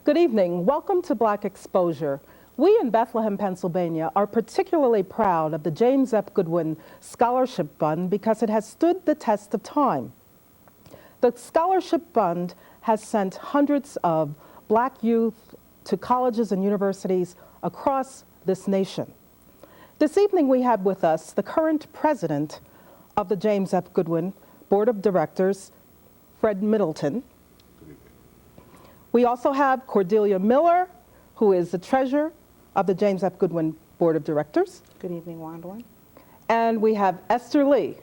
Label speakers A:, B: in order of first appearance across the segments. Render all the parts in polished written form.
A: Good evening. Welcome to Black Exposure. We in Bethlehem, Pennsylvania are particularly proud of the James F. Goodwin Scholarship Fund because it has stood the test of time. The Scholarship Fund has sent hundreds of Black youth to colleges and universities across this nation. This evening we have with us the current president of the James F. Goodwin Board of Directors, Fred Middleton. We also have Cordelia Miller, who is the treasurer of the James F. Goodwin Board of Directors.
B: Good evening, Wandlin.
A: And we have Esther Lee,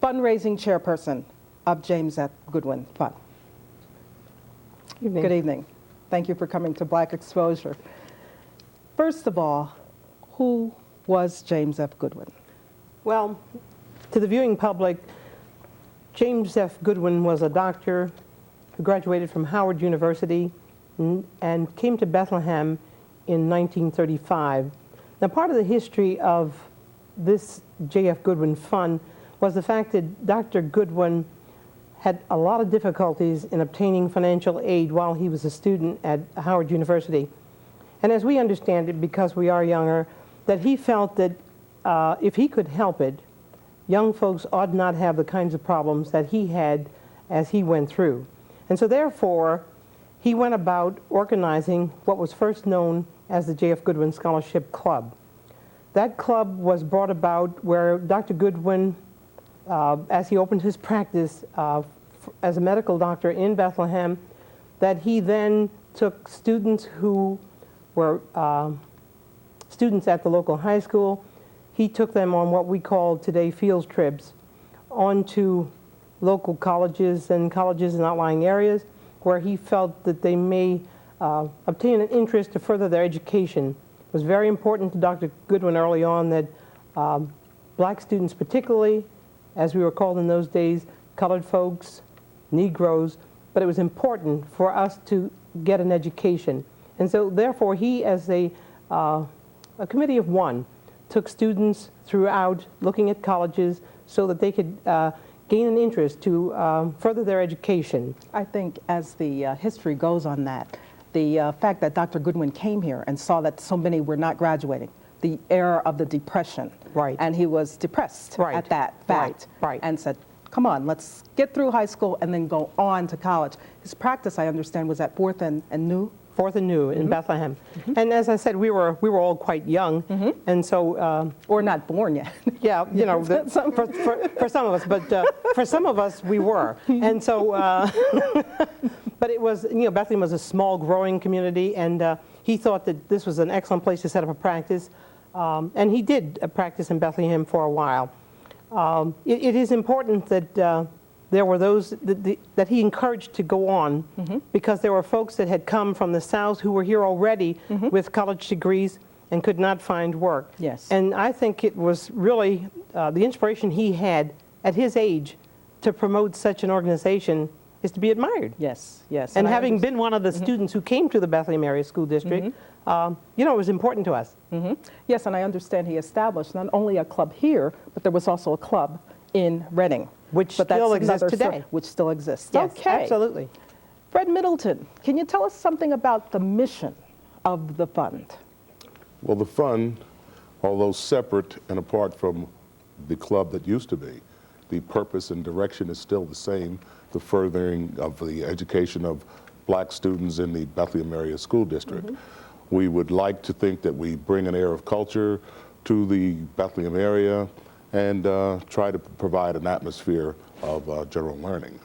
A: fundraising chairperson of James F. Goodwin Fund.
B: Evening.
A: Good evening. Thank you for coming to Black Exposure. First of all, who was James F. Goodwin?
B: Well, to the viewing public, James F. Goodwin was a doctor who graduated from Howard University and came to Bethlehem in 1935. Now, part of the history of this J.F. Goodwin Fund was the fact that Dr. Goodwin had a lot of difficulties in obtaining financial aid while he was a student at Howard University. And as we understand it, because we are younger, that he felt that if he could help it, young folks ought not have the kinds of problems that he had as he went through. And so therefore, he went about organizing what was first known as the J.F. Goodwin Scholarship Club. That club was brought about where Dr. Goodwin, as he opened his practice as a medical doctor in Bethlehem, that he then took students who were students at the local high school. He took them on what we call today field trips onto local colleges and colleges in outlying areas where he felt that they may obtain an interest to further their education. It was very important to Dr. Goodwin early on that Black students particularly, as we were called in those days, colored folks, Negroes, but it was important for us to get an education. And so therefore he, as a committee of one, took students throughout looking at colleges so that they could gain an interest to further their education.
A: I think as the history goes on that, the fact that Dr. Goodwin came here and saw that so many were not graduating, the era of the Depression,
B: right,
A: and he was depressed
B: right,
A: at that fact,
B: right,
A: and said, come on, let's get through high school and then go on to college. His practice, I understand, was at Fourth and New?
B: Fourth and New in Bethlehem. And as I said, we were all quite young, and so
A: or not born yet.
B: Yeah, you know, for some of us, but for some of us we were, and so. But it was, you know, Bethlehem was a small, growing community, and he thought that this was an excellent place to set up a practice, and he did practice in Bethlehem for a while. It is important that. There were those that he encouraged to go on because there were folks that had come from the South who were here already with college degrees and could not find work.
A: Yes.
B: And I think it was really the inspiration he had at his age to promote such an organization is to be admired.
A: Yes, yes.
B: And having been one of the students who came to the Bethlehem Area School District, you know, it was important to us.
A: Yes, and I understand he established not only a club here, but there was also a club in Reading.
B: Which still exists today.
A: Which still exists.
B: Yes,
A: okay.
B: Absolutely.
A: Fred Middleton, can you tell us something about the mission of the fund?
C: Well, the fund, although separate and apart from the club that used to be, the purpose and direction is still the same, the furthering of the education of Black students in the Bethlehem Area School District. We would like to think that we bring an air of culture to the Bethlehem area and try to provide an atmosphere of general learning.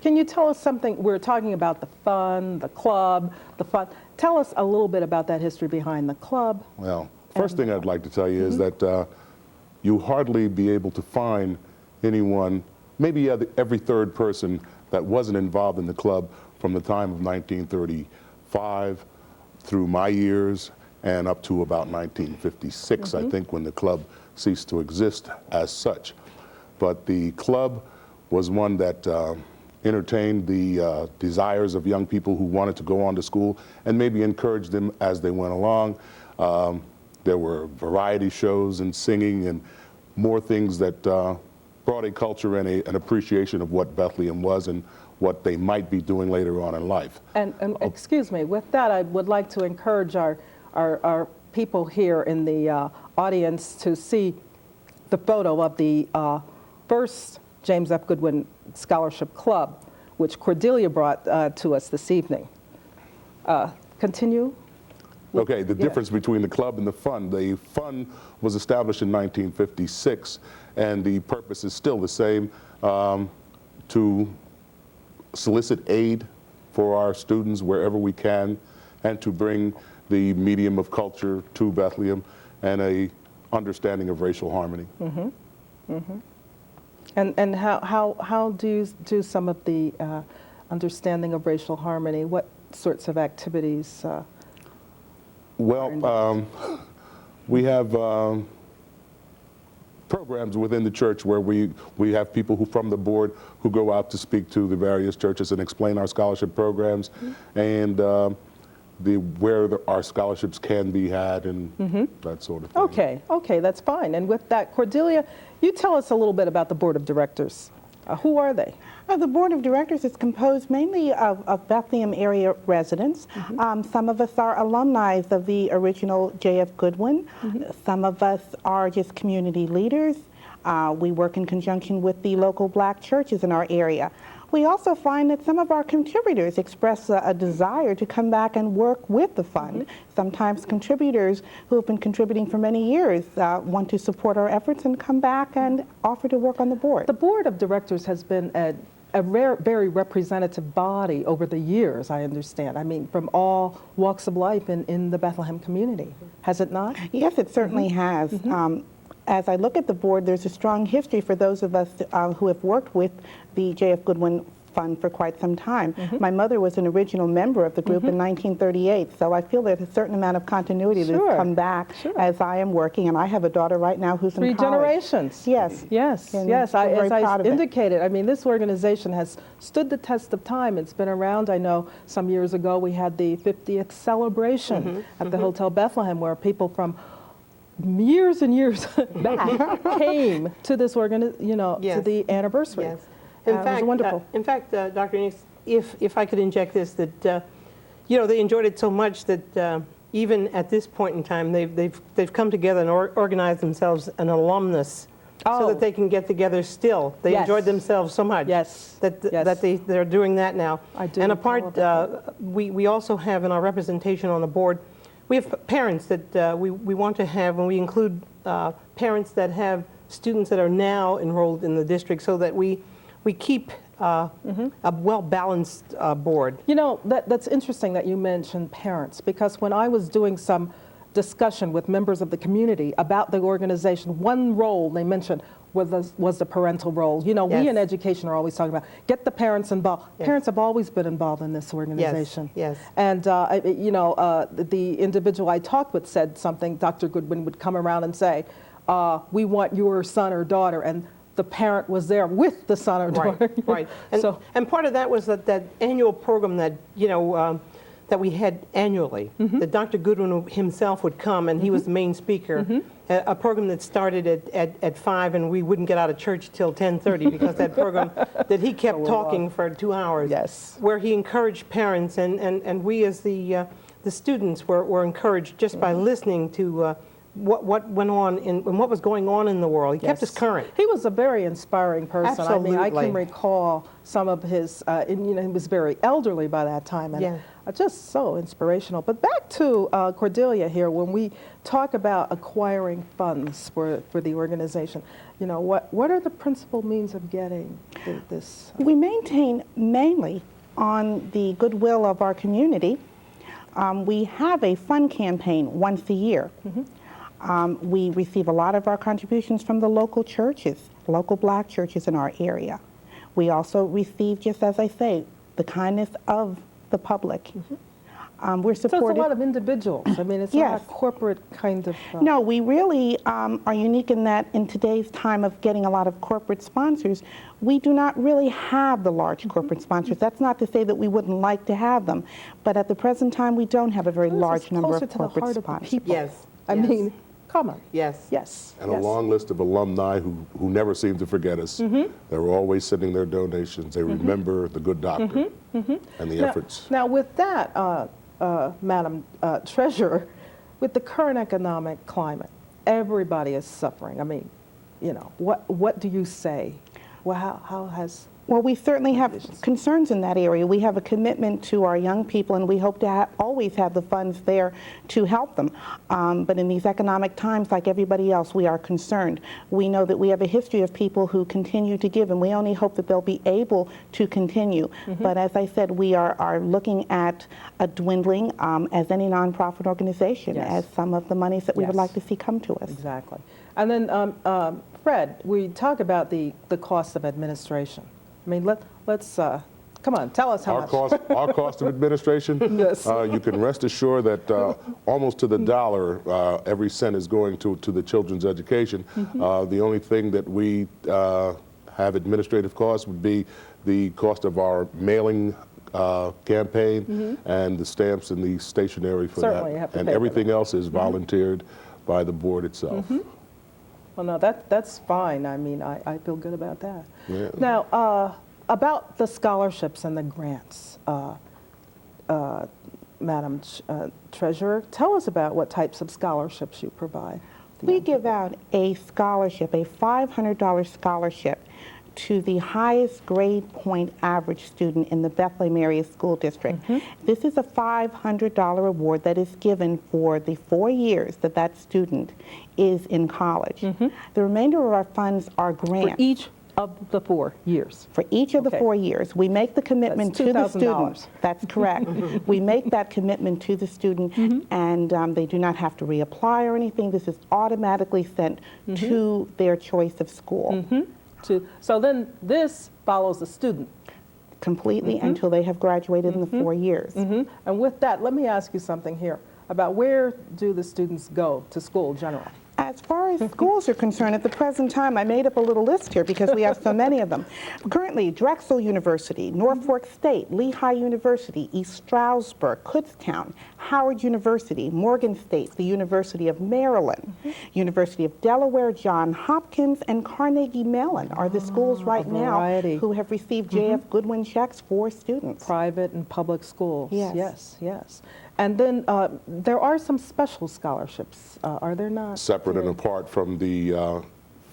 A: Can you tell us something? We're talking about the fund, the club, the fund. Tell us a little bit about that history behind the club.
C: Well, first thing I'd like to tell you is that you hardly be able to find anyone, maybe every third person that wasn't involved in the club from the time of 1935 through my years and up to about 1956, I think, when the club ceased to exist as such. But the club was one that entertained the desires of young people who wanted to go on to school and maybe encouraged them as they went along. There were variety shows and singing and more things that brought a culture and an appreciation of what Bethlehem was and what they might be doing later on in life.
A: And excuse me, with that, I would like to encourage our people here in the audience to see the photo of the first James F. Goodwin Scholarship Club, which Cordelia brought to us this evening. Continue.
C: Okay, the difference between the club and the fund. The fund was established in 1956, and the purpose is still the same, to solicit aid for our students wherever we can, and to bring the medium of culture to Bethlehem and a understanding of racial harmony.
A: Mm-hmm. Mm-hmm. And how do you do some of the understanding of racial harmony? What sorts of activities?
C: Well, we have programs within the church where we have people who from the board who go out to speak to the various churches and explain our scholarship programs, mm-hmm. and where our scholarships can be had and mm-hmm. that sort of thing.
A: Okay, that's fine. And with that, Cordelia, you tell us a little bit about the board of directors. Who are they?
D: The board of directors is composed mainly of Bethlehem area residents. Mm-hmm. Some of us are alumni of the original J.F. Goodwin. Mm-hmm. Some of us are just community leaders. We work in conjunction with the local black churches in our area. We also find that some of our contributors express a desire to come back and work with the fund. Mm-hmm. Sometimes contributors who have been contributing for many years want to support our efforts and come back and offer to work on the board.
A: The board of directors has been a very representative body over the years, I understand. I mean, from all walks of life in the Bethlehem community. Has it not?
D: Yes, it certainly mm-hmm. has. Mm-hmm. As I look at the board, there's a strong history for those of us who have worked with the J.F. Goodwin Fund for quite some time. Mm-hmm. My mother was an original member of the group mm-hmm. in 1938, so I feel there's a certain amount of continuity
A: sure.
D: that's come back sure. as I am working, and I have a daughter right now who's in college.
A: 3 generations.
D: Yes.
A: Yes. As I indicated, I mean, this organization has stood the test of time. It's been around. I know some years ago we had the 50th celebration mm-hmm. at the mm-hmm. Hotel Bethlehem, where people from years and years back came to this yes. to the anniversary.
B: Yes. In fact,
A: it was wonderful.
B: Dr. Neese, if I could inject this, that they enjoyed it so much that even at this point in time, they've come together and organized themselves an alumnus so that they can get together still. They
A: yes.
B: enjoyed themselves so much
A: yes.
B: that they're doing that now.
A: I do.
B: And we also have in our representation on the board, we have parents that we want to have, and we include parents that have students that are now enrolled in the district, so that we keep mm-hmm. a well-balanced board.
A: You know, that's interesting that you mentioned parents, because when I was doing some discussion with members of the community about the organization, one role they mentioned was the parental role. You know, yes. we in education are always talking about get the parents involved. Yes. Parents have always been involved in this organization.
B: Yes.
A: And the individual I talked with said something. Dr. Goodwin would come around and say, "We want your son or daughter," and the parent was there with the son or daughter.
B: Right. And part of that was that annual program that that we had annually. Mm-hmm. That Dr. Goodwin himself would come, and he mm-hmm. was the main speaker. Mm-hmm. A program that started at 5, and we wouldn't get out of church till 10:30 because that program that he kept talking for 2 hours.
A: Yes.
B: Where he encouraged parents, and we as the students were encouraged just by listening to what went on and what was going on in the world. He kept us current.
A: He was a very inspiring person.
B: Absolutely.
A: I mean, I can recall some of his, he was very elderly by that time, and just so inspirational. But back to Cordelia here, when we talk about acquiring funds for the organization, what are the principal means of getting this?
D: We maintain mainly on the goodwill of our community. We have a fund campaign once a year. Mm-hmm. We receive a lot of our contributions from the local churches, local black churches in our area. We also receive, just as I say, the kindness of the public. Mm-hmm. We're supported.
A: So it's a lot of individuals. I mean, it's
D: yes.
A: not a corporate kind of...
D: No, we really are unique in that in today's time of getting a lot of corporate sponsors, we do not really have the large corporate sponsors. That's not to say that we wouldn't like to have them, but at the present time, we don't have a very large number of corporate sponsors.
A: People.
B: Yes.
A: I mean, Come on.
B: Yes.
A: Yes.
C: And
A: yes.
C: a long list of alumni who never seem to forget us. They were always sending their donations. They remember the good doctor and the efforts.
A: Now, with that, Madam Treasurer, with the current economic climate, everybody is suffering. I mean, you know, what do you say? Well, how has...
D: Well, we certainly have concerns in that area. We have a commitment to our young people, and we hope to always have the funds there to help them. But in these economic times, like everybody else, we are concerned. We know that we have a history of people who continue to give, and we only hope that they'll be able to continue. But as I said, we are looking at a dwindling, as any nonprofit organization, as some of the monies that we would like to see come to us.
A: Exactly. And then, Fred, we talk about the cost of administration. I mean, let's come on, tell us how much.
C: Our cost of administration,
A: Yes.
C: you can rest assured that almost to the dollar, every cent is going to the children's education. The only thing that we have administrative costs would be the cost of our mailing campaign and the stamps and the stationery for
A: Certainly, you
C: that.
A: have to
C: And
A: pay for
C: everything
A: that.
C: else is volunteered by the board itself.
A: Well, no, that's fine. I mean, I feel good about that.
C: Yeah.
A: Now, about the scholarships and the grants, Madam Treasurer, tell us about what types of scholarships you provide.
D: We give out a scholarship, a $500 scholarship to the highest grade point average student in the Bethlehem area school district. This is a $500 award that is given for the 4 years that that student is in college. The remainder of our funds are grants.
A: For each of the 4 years.
D: For each of the
A: Okay.
D: 4 years, we make the commitment
A: That's
D: to the
A: $2,000.
D: student. That's correct. We make that commitment to the student, and they do not have to reapply or anything. This is automatically sent to their choice of school.
A: So then this follows the student.
D: Completely until they have graduated in the 4 years.
A: And with that, let me ask you something here about where do the students go to school generally?
D: As far as schools are concerned, at the present time, I made up a little list here because we have so many of them. Currently, Drexel University, Norfolk State, Lehigh University, East Stroudsburg, Kutztown, Howard University, Morgan State, the University of Maryland, University of Delaware, Johns Hopkins, and Carnegie Mellon are the schools right now
A: variety.
D: who have received J.F. Goodwin checks for students.
A: Private and public schools.
D: Yes.
A: Yes, yes. And then there are some special scholarships, are there not?
C: Separate and apart from the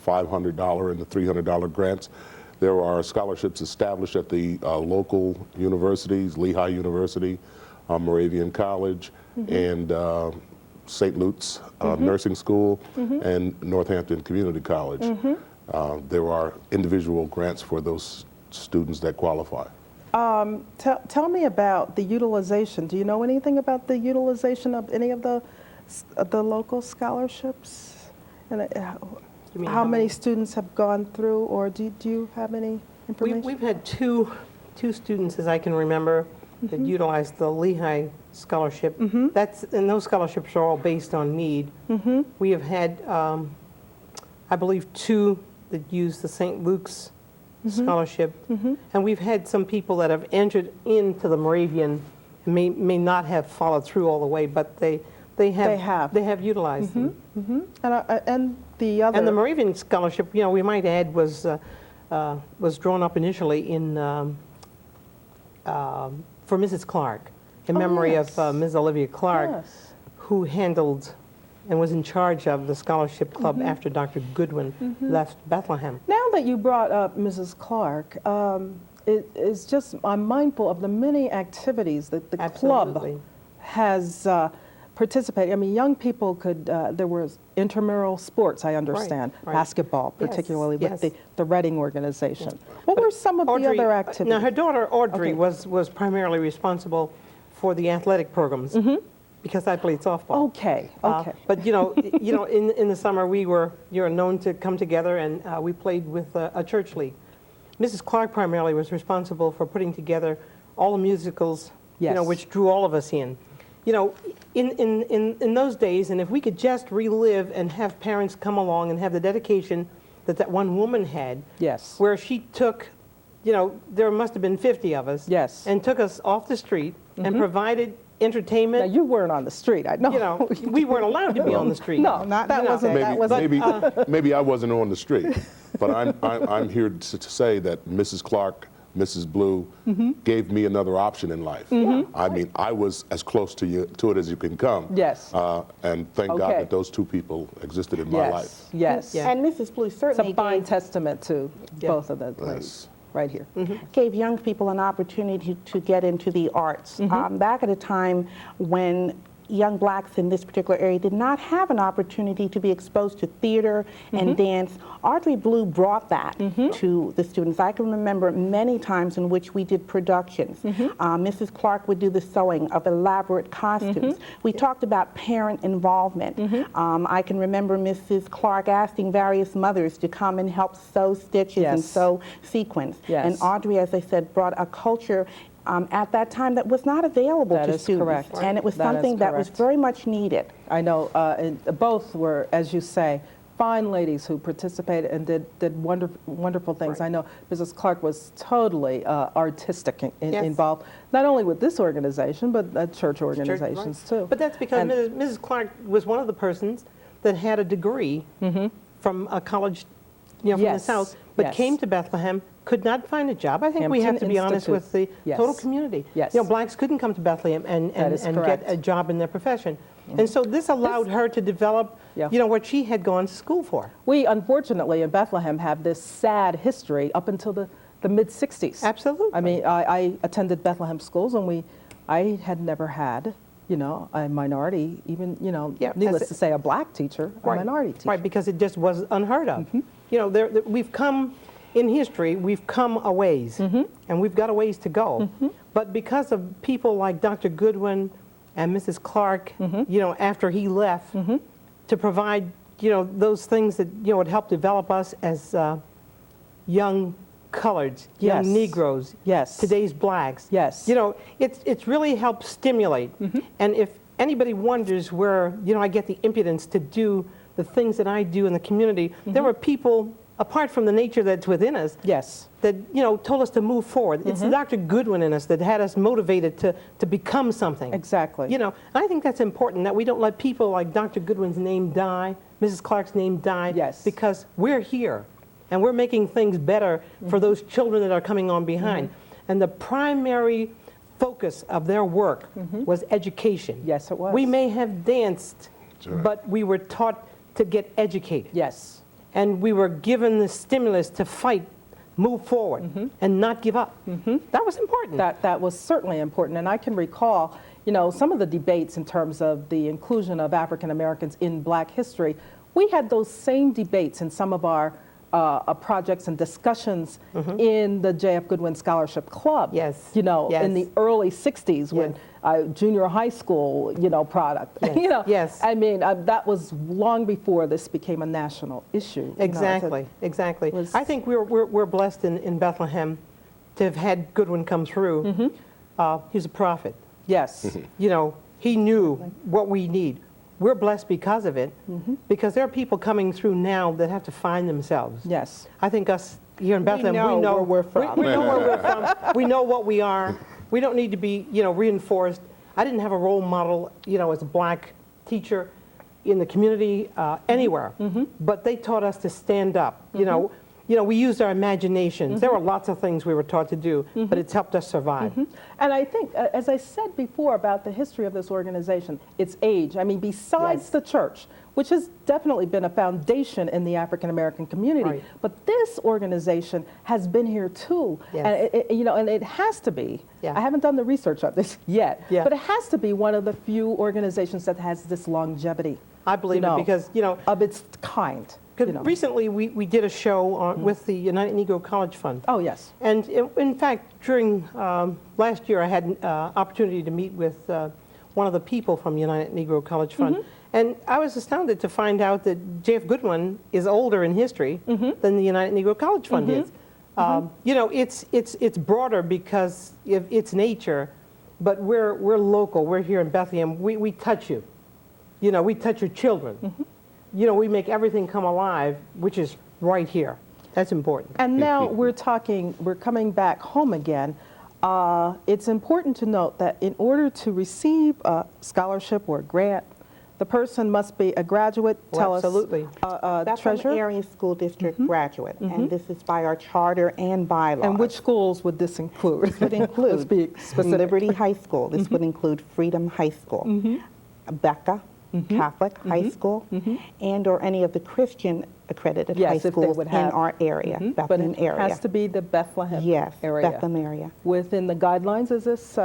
C: $500 and the $300 grants, there are scholarships established at the local universities, Lehigh University, Moravian College, and St. Luke's Nursing School, and Northampton Community College. There are individual grants for those students that qualify.
A: Tell me about the utilization. Do you know anything about the utilization of any of the local scholarships? And how many students have gone through, or do you have any information?
B: We've had two students, as I can remember, that utilized the Lehigh scholarship. And those scholarships are all based on need. We have had, I believe, 2 that used the St. Luke's scholarship, and we've had some people that have entered into the Moravian and may not have followed through all the way, but they have utilized them.
A: And the other...
B: And the Moravian scholarship, you know, we might add, was drawn up initially in for Mrs. Clark, in memory of Ms. Olivia Clark, who handled and was in charge of the scholarship club after Dr. Goodwin left Bethlehem.
A: Now that you brought up Mrs. Clark, I'm mindful of the many activities that the club has participated. I mean, young people could, there was intramural sports, I understand, basketball, particularly with the Reading organization. What were some of the other activities?
B: Now, her daughter Audrey was primarily responsible for the athletic programs. Because I played softball.
A: Okay.
B: But you know, in the summer you're known to come together, and we played with a church league. Mrs. Clark primarily was responsible for putting together all the musicals, you know, which drew all of us in. You know, in those days, and if we could just relive and have parents come along and have the dedication that one woman had, where she took you know, there must have been 50 of us.
A: Yes.
B: And took us off the street and provided
A: Now,
B: entertainment.
A: you weren't on the street, I know.
B: You know, we weren't allowed to be on the street.
A: No, that wasn't,
C: Maybe,
A: that wasn't.
C: maybe I wasn't on the street, but I'm here to say that Mrs. Clark, Mrs. Blue gave me another option in life. I mean, I was as close to it as you can come.
A: Yes.
C: And thank God
A: Okay.
C: that those two people existed in my life.
A: Yes, yes.
B: Yeah.
D: And Mrs. Blue
A: It's
D: certainly
A: a fine
D: gave,
A: testament to both of the ladies,
C: Yes.
A: right here.
D: gave young people an opportunity to get into the arts. Back at a time when young blacks in this particular area did not have an opportunity to be exposed to theater and dance, Audrey Blue brought that to the students. I can remember many times in which we did productions. Mrs. Clark would do the sewing of elaborate costumes. We talked about parent involvement. I can remember Mrs. Clark asking various mothers to come and help sew stitches and
A: Yes.
D: sew sequins.
A: Yes.
D: And Audrey, as I said, brought a culture at that time that was not available
A: That
D: to
A: is
D: students.
A: correct.
D: And it was
A: That is
D: something that was
A: correct.
D: very much needed.
A: I know and both were, as you say, fine ladies who participated and did wonderful things. I know Mrs. Clark was totally artistic
B: Yes.
A: involved, not only with this organization, but church organizations too.
B: But that's because
A: And-
B: Mrs. Clark was one of the persons that had a degree from a college, you know, from the
A: Yes,
B: South, but
A: yes.
B: came to Bethlehem, could not find a job. I think we have to
A: Hampton
B: be honest with the
A: Institute. Yes.
B: total community.
A: Yes.
B: You know, blacks couldn't come to Bethlehem and
A: That is
B: get
A: correct.
B: a job in their profession. And so this allowed her to develop,
A: Yeah.
B: you know, what she had gone to school for.
A: We, unfortunately, in Bethlehem have this sad history up until the mid-'60s.
B: Absolutely.
A: I mean, I attended Bethlehem schools, and I had never had, you know, a minority, even, you know,
B: Yeah,
A: needless
B: as
A: to say, a black teacher, a minority teacher.
B: Right, because it just was unheard of. You know, we've come, in history, we've come a ways, and we've got a ways to go. But because of people like Dr. Goodwin and Mrs. Clark, you know, after he left, to provide, you know, those things that, you know, would help develop us as young coloreds, young
A: Yes.
B: Negroes,
A: Yes.
B: today's blacks.
A: Yes.
B: You know, it's really helped stimulate. And if anybody wonders where, you know, I get the impudence to do the things that I do in the community, there were people, apart from the nature that's within us,
A: Yes.
B: that, you know, told us to move forward. It's Dr. Goodwin in us that had us motivated to become something.
A: Exactly.
B: You know, and I think that's important, that we don't let people like Dr. Goodwin's name die, Mrs. Clark's name die.
A: Yes.
B: Because we're here, and we're making things better for those children that are coming on behind. And the primary focus of their work was education.
A: Yes, it was.
B: We may have danced,
C: right.
B: but we were taught to get educated.
A: Yes.
B: And we were given the stimulus to fight, move forward, and not give up. That was important.
A: That was certainly important. And I can recall, you know, some of the debates in terms of the inclusion of African Americans in black history. We had those same debates in some of our projects and discussions in the J.F. Goodwin Scholarship Club.
B: Yes.
A: You know,
B: Yes.
A: in the early 60s when junior high school, you know, product.
B: Yes.
A: You know,
B: Yes.
A: I mean, that was long before this became a national issue. you know,
B: Exactly, exactly.
A: was-
B: I think we're blessed in Bethlehem to have had Goodwin come through. He's a prophet.
A: Yes.
B: You know, he knew what we need. We're blessed because of it, because there are people coming through now that have to find themselves.
A: Yes.
B: I think us here in Bethlehem,
D: know where we're from.
B: We know where we're from. We know what we are. We don't need to be, you know, reinforced. I didn't have a role model, you know, as a black teacher in the community anywhere, but they taught us to stand up. You know, we used our imaginations. There were lots of things we were taught to do, but it's helped us survive.
A: And I think, as I said before about the history of this organization, its age, I mean, besides
B: Yes.
A: the church, which has definitely been a foundation in the African American community,
B: Right.
A: but this organization has been here too.
B: Yes.
A: And you know, and it has to be.
B: Yeah.
A: I haven't done the research on this yet,
B: Yeah.
A: but it has to be one of the few organizations that has this longevity.
B: I believe
A: you know,
B: it because, you know,
A: of its kind. You know.
B: recently we did a show with the United Negro College Fund.
A: Oh yes.
B: And in fact, during last year, I had an opportunity to meet with one of the people from United Negro College Fund. And I was astounded to find out that J.F. Goodwin is older in history than the United Negro College Fund is. You know, it's broader because of its nature, but we're local. We're here in Bethlehem. We touch you. You know, we touch your children. You know, we make everything come alive, which is right here. That's important.
A: And now we're coming back home again. It's important to note that in order to receive a scholarship or a grant, the person must be a graduate. Tell
B: absolutely.
A: us,
D: Bethlehem
A: Treasurer.
D: Area School District graduate, and this is by our charter and bylaws.
A: And which schools would this include?
D: This would include
A: Let's be specific.
D: Liberty High School. This would include Freedom High School, Becca Catholic High School, and or any of the Christian accredited
A: Yes,
D: high
A: if they
D: schools
A: would
D: in
A: have.
D: our area,
A: But
D: Bethlehem
A: it
D: area.
A: has to be the Bethlehem
D: Yes,
A: area.
D: Bethlehem area.
A: Within the guidelines, is this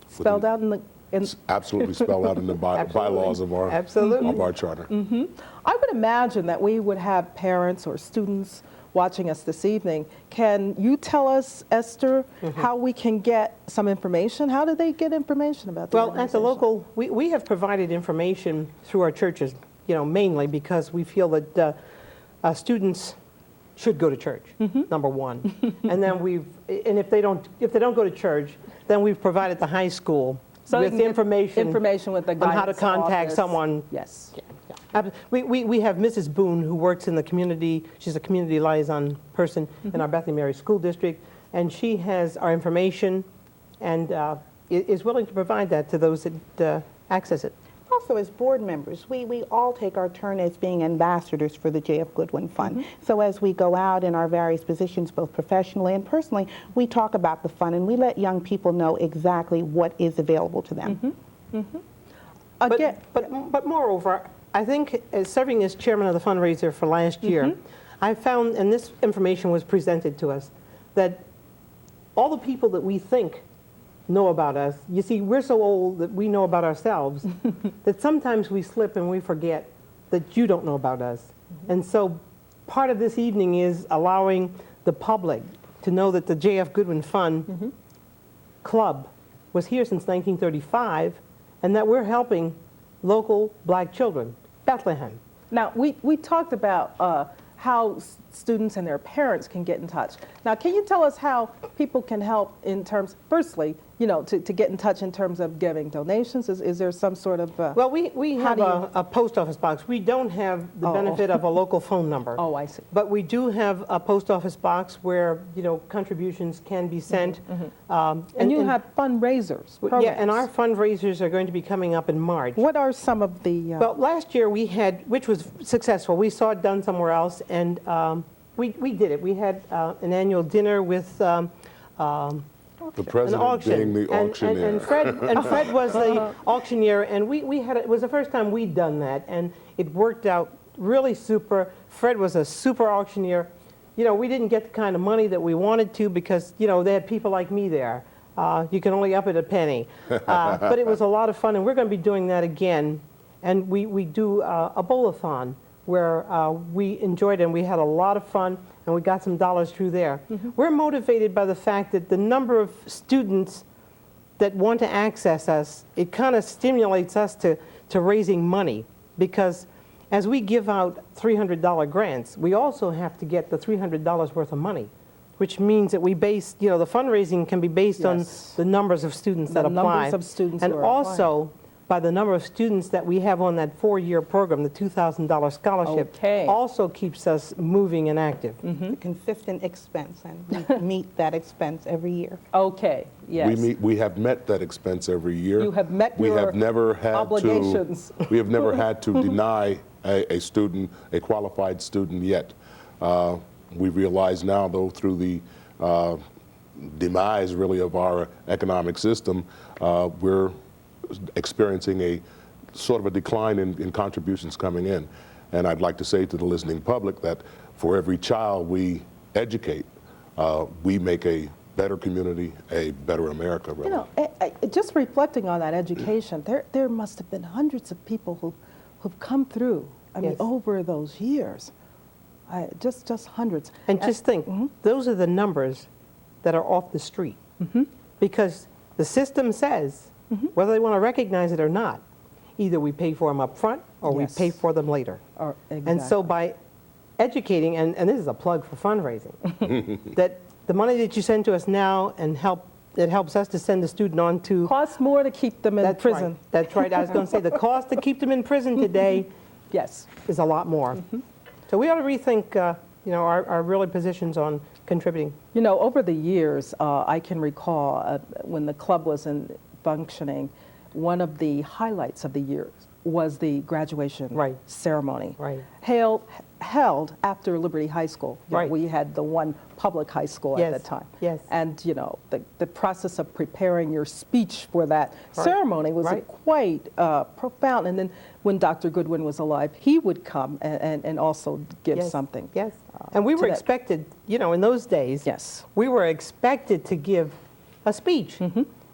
A: spelled out in the?
C: It's absolutely spelled out in the bylaws of our charter.
A: I would imagine that we would have parents or students watching us this evening. Can you tell us, Esther, how we can get some information? How do they get information about the
B: Well, at the
A: organization?
B: local, we have provided information through our churches, mainly because we feel that students should go to church, number one. And then if they don't go to church, then we've provided the high school
A: So they
B: with
A: can get
B: information
A: with the
B: on how to
A: guidance
B: contact
A: office.
B: someone.
A: Yes.
B: We have Mrs. Boone, who works in the community. She's a community liaison person in our Bethlehem Area School District, and she has our information and is willing to provide that to those that access it.
D: Also, as board members, we all take our turn as being ambassadors for the J.F. Goodwin Fund. So as we go out in our various positions, both professionally and personally, we talk about the fund and we let young people know exactly what is available to them.
A: Again,
B: But moreover, I think as serving as chairman of the fundraiser for last year, I found, and this information was presented to us, that all the people that we think know about us, you see, we're so old that we know about ourselves, that sometimes we slip and we forget that you don't know about us. And so part of this evening is allowing the public to know that the J.F. Goodwin Fund Club was here since 1935, and that we're helping local black children, Bethlehem.
A: now we talked about how students and their parents can get in touch. Now, can you tell us how people can help in terms, firstly, to get in touch in terms of giving donations? Is there some sort of...
B: Well, we have a post office box. We don't have the benefit of a local phone number.
A: Oh, I see.
B: But we do have a post office box where, contributions can be sent.
A: And you have fundraisers, programs.
B: Yeah, and our fundraisers are going to be coming up in March.
A: What are some of the...
B: Well, last year we had, which was successful, we saw it done somewhere else, and we did it. We had an annual dinner with
C: The
B: an
C: president
B: auction.
C: being the auctioneer.
B: And Fred was the auctioneer, and it was the first time we'd done that, and it worked out really super. Fred was a super auctioneer. We didn't get the kind of money that we wanted to because, they had people like me there. You can only up it a penny. But it was a lot of fun, and we're going to be doing that again. And we do a bowl-a-thon where we enjoyed it, and we had a lot of fun, and we got some dollars through there. We're motivated by the fact that the number of students that want to access us, it kind of stimulates us to raising money, because as we give out $300 grants, we also have to get the $300 worth of money, which means that we base, the fundraising can be based on the numbers of students that apply.
A: numbers of students
B: and
A: who are
B: also by the number of students that we have on that 4-year program, the $2,000 scholarship,
A: Okay.
B: also keeps us moving and active.
D: A consistent expense, and we meet that expense every year.
A: Okay, yes.
C: We have met that expense every year.
A: You have met
C: We
A: your
C: have never had
A: obligations.
C: We have never had to deny a student, a qualified student yet. We realize now, though, through the demise, really, of our economic system, we're experiencing a sort of a decline in contributions coming in. And I'd like to say to the listening public that for every child we educate, we make a better community, a better America, really.
A: Just reflecting on that education, there must have been hundreds of people who've come through,
B: Yes.
A: over those years. Just hundreds.
B: And just think, those are the numbers that are off the street. Because the system says, whether they want to recognize it or not, either we pay for them up front or
A: Yes.
B: we pay for them later.
A: Exactly.
B: And so by educating, and this is a plug for fundraising, that the money that you send to us now and it helps us to send the student on to...
A: Costs more to keep them in prison.
B: Right. That's right. I was going to say the cost to keep them in prison today
A: Yes.
B: is a lot more. So we ought to rethink are really positions on contributing.
A: You know, over the years, I can recall when the club was in functioning, one of the highlights of the year was the graduation
B: Right.
A: ceremony.
B: Right.
A: Held after Liberty High School. You know,
B: Right.
A: we had the one public high school
B: Yes.
A: at the time.
B: Yes.
A: And, you know, the process of preparing your speech for that
B: Right.
A: ceremony was
B: Right.
A: quite profound. And then when Dr. Goodwin was alive, he would come and also give
B: Yes.
A: something.
B: Yes. And we
A: to
B: were
A: that.
B: expected, in those days,
A: Yes.
B: we were expected to give a speech.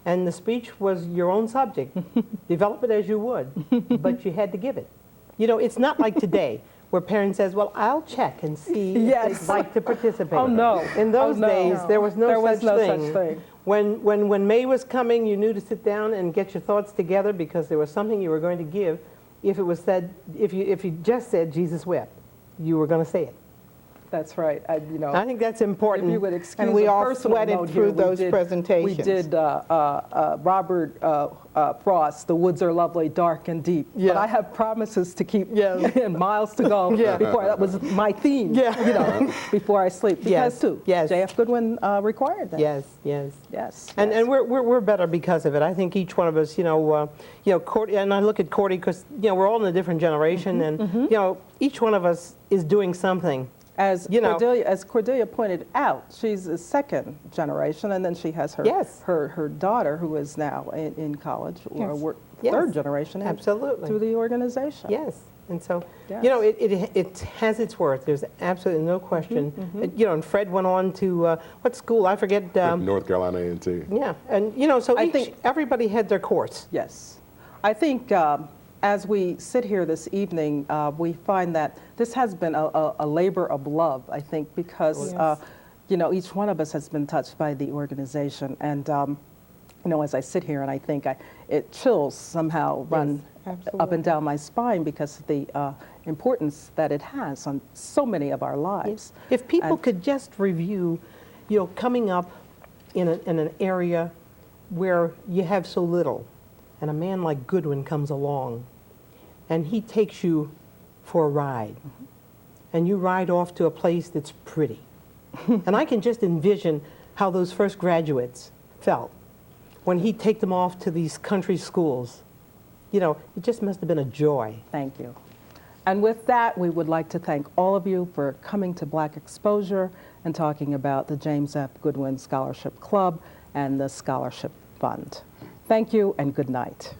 B: And the speech was your own subject. Develop it as you would, but you had to give it. It's not like today, where parents says, well, I'll check and see if
A: Yes.
B: they'd like to participate.
A: Oh, no.
B: In those
A: Oh, no.
B: days, there was no,
A: There was
B: such,
A: no
B: thing.
A: such thing.
B: When May was coming, you knew to sit down and get your thoughts together because there was something you were going to give. If it was said, if you just said Jesus wept, you were going to say it.
A: That's right. I
B: think that's important.
A: If you would excuse
D: And we
A: a
D: all
A: personal
D: sweated
A: note
D: through
A: here, we
D: those
A: did-
D: presentations.
A: We did Robert Frost, "The Woods Are Lovely, Dark and Deep."
B: Yeah.
A: But I have promises to keep
B: Yes.
A: and miles to go before that was my theme,
B: Yeah.
A: before I sleep.
B: Yes.
A: Because, too,
B: Yes.
A: J.F. Goodwin required that.
B: Yes, yes.
A: Yes.
B: And
A: yes.
B: we're better because of it. I think each one of us, Cordy, and I look at Cordy because we're all in a different generation, and each one of us is doing something.
A: As
B: you know-
A: Cordelia pointed out, she's a second generation, and then she has her
B: Yes.
A: her daughter who is now in college, or
D: Yes.
B: Yes.
A: third generation, and
B: Absolutely.
A: through the organization.
B: Yes, and so
A: Yes.
B: it has its worth. There's absolutely no question. And Fred went on to what school? I forget.
C: North Carolina A&T.
B: Yeah, and so
A: I think-
B: everybody had their course.
A: Yes. I think as we sit here this evening, we find that this has been a labor of love, I think, because, each one of us has been touched by the organization. And, as I sit here and I think it chills somehow run up and down my spine because of the importance that it has on so many of our lives.
B: If people
A: And-
B: could just review, coming up in an area where you have so little, and a man like Goodwin comes along, and he takes you for a ride, and you ride off to a place that's pretty. And I can just envision how those first graduates felt when he'd take them off to these country schools. It just must have been a joy.
A: Thank you. And with that, we would like to thank all of you for coming to Black Exposure and talking about the James F. Goodwin Scholarship Club and the Scholarship Fund. Thank you and good night.